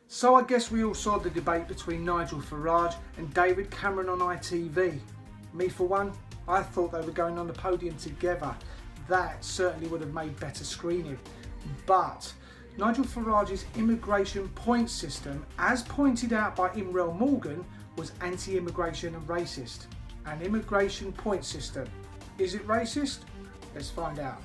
So I guess we all saw the debate between Nigel Farage and David Cameron on ITV. Me for one, I thought they were going on the podium together. That certainly would have made better screening. But Nigel Farage's immigration points system, as pointed out by Imrel Morgan, was anti-immigration and racist. An immigration points system. Is it racist? Let's find out.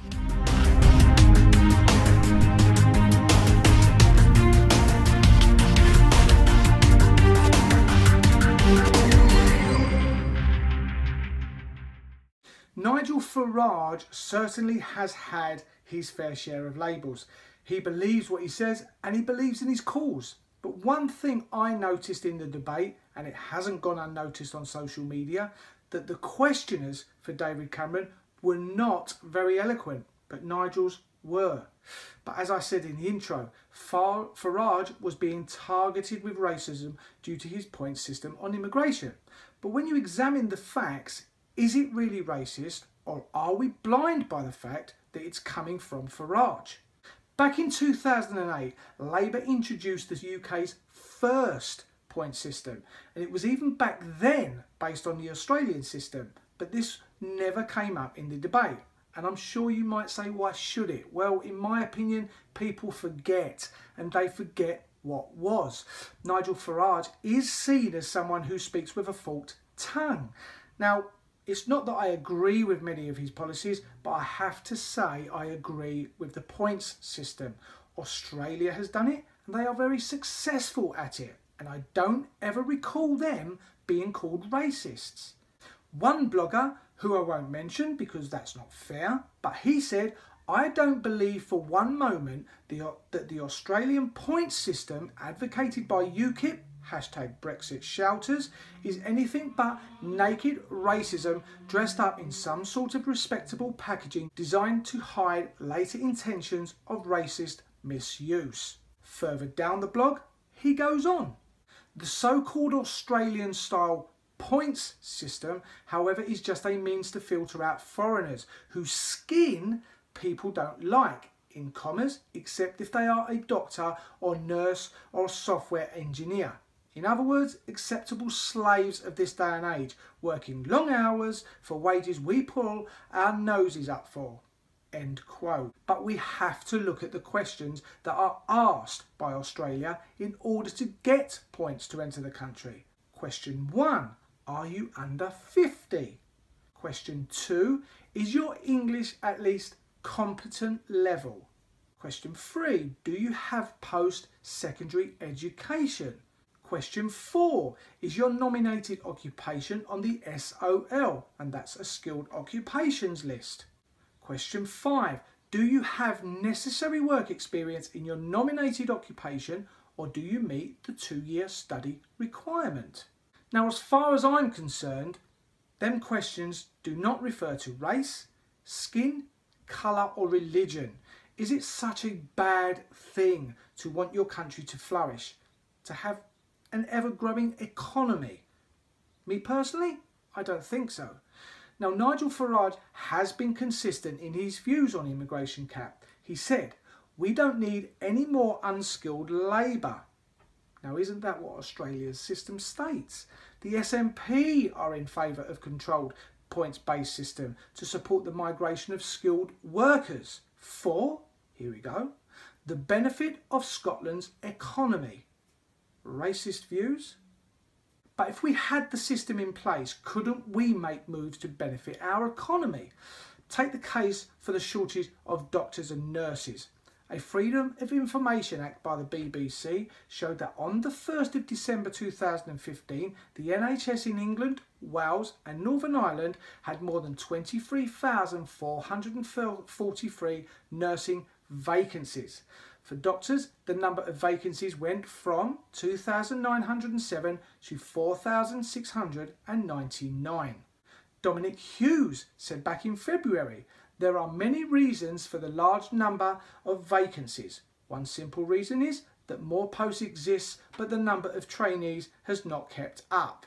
Nigel Farage certainly has had his fair share of labels. He believes what he says and he believes in his cause. But one thing I noticed in the debate, and it hasn't gone unnoticed on social media, that the questioners for David Cameron were not very eloquent, but Nigel's were. But as I said in the intro, Farage was being targeted with racism due to his point system on immigration. But when you examine the facts, is it really racist, or are we blind by the fact that it's coming from Farage? Back in 2008, Labour introduced the UK's first point system, and it was even back then based on the Australian system, but this never came up in the debate. And I'm sure you might say, why should it? Well, in my opinion, people forget, and they forget what was. Nigel Farage is seen as someone who speaks with a forked tongue. Now, it's not that I agree with many of his policies, but I have to say I agree with the points system. Australia has done it, and they are very successful at it. And I don't ever recall them being called racists. One blogger, who I won't mention because that's not fair, but he said, I don't believe for one moment that the Australian points system advocated by UKIP, #Brexit shouters, is anything but naked racism dressed up in some sort of respectable packaging designed to hide later intentions of racist misuse. Further down the blog, he goes on. The so-called Australian style points system, however, is just a means to filter out foreigners whose skin people don't like, in commas, except if they are a doctor or nurse or software engineer. In other words, acceptable slaves of this day and age, working long hours for wages we pull our noses up for. End quote. But we have to look at the questions that are asked by Australia in order to get points to enter the country. Question 1. Are you under 50? Question 2. Is your English at least competent level? Question 3. Do you have post-secondary education? Question 4. Is your nominated occupation on the SOL? And that's a skilled occupations list. Question 5. Do you have necessary work experience in your nominated occupation, or do you meet the 2-year study requirement? Now, as far as I'm concerned, them questions do not refer to race, skin, colour or religion. Is it such a bad thing to want your country to flourish, to have an ever-growing economy? Me personally, I don't think so. Now, Nigel Farage has been consistent in his views on immigration cap. He said, we don't need any more unskilled labour. Now, isn't that what Australia's system states? The SNP are in favour of controlled points-based system to support the migration of skilled workers for, here we go, the benefit of Scotland's economy. Racist views? But if we had the system in place, couldn't we make moves to benefit our economy? Take the case for the shortage of doctors and nurses. A Freedom of Information Act by the BBC showed that on the 1st of December 2015, the NHS in England, Wales and Northern Ireland had more than 23,443 nursing vacancies. For doctors, the number of vacancies went from 2,907 to 4,699. Dominic Hughes said back in February, there are many reasons for the large number of vacancies. One simple reason is that more posts exist, but the number of trainees has not kept up.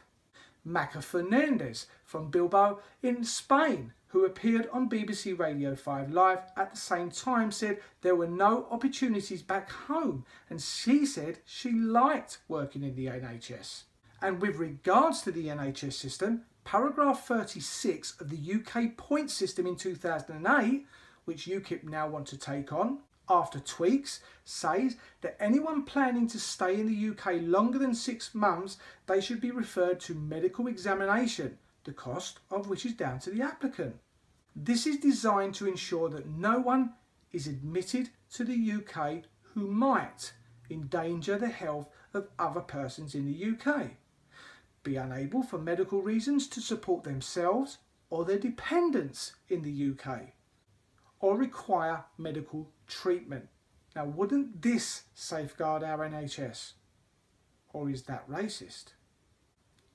Maca Fernandez from Bilbao in Spain, who appeared on BBC Radio 5 Live at the same time, said there were no opportunities back home, and she said she liked working in the NHS. And with regards to the NHS system, paragraph 36 of the UK point system in 2008, which UKIP now want to take on after tweaks, says that anyone planning to stay in the UK longer than 6 months, they should be referred to medical examination, the cost of which is down to the applicant. This is designed to ensure that no one is admitted to the UK who might endanger the health of other persons in the UK, be unable for medical reasons to support themselves or their dependents in the UK, or require medical treatment. Now, wouldn't this safeguard our NHS? Or is that racist?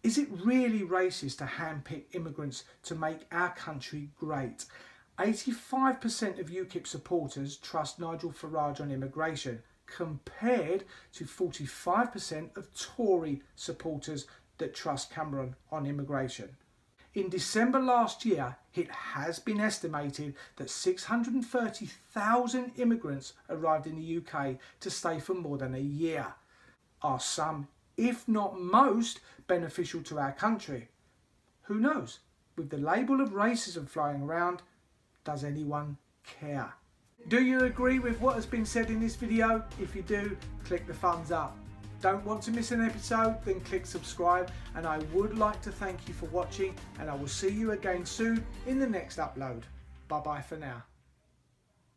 Is it really racist to handpick immigrants to make our country great? 85% of UKIP supporters trust Nigel Farage on immigration, compared to 45% of Tory supporters that trust Cameron on immigration. In December last year, it has been estimated that 630,000 immigrants arrived in the UK to stay for more than a year. Are some, if not most, beneficial to our country? Who knows? With the label of racism flying around, does anyone care? Do you agree with what has been said in this video? If you do, click the thumbs up. Don't want to miss an episode? Then click subscribe, and I would like to thank you for watching, and I will see you again soon in the next upload. Bye bye for now.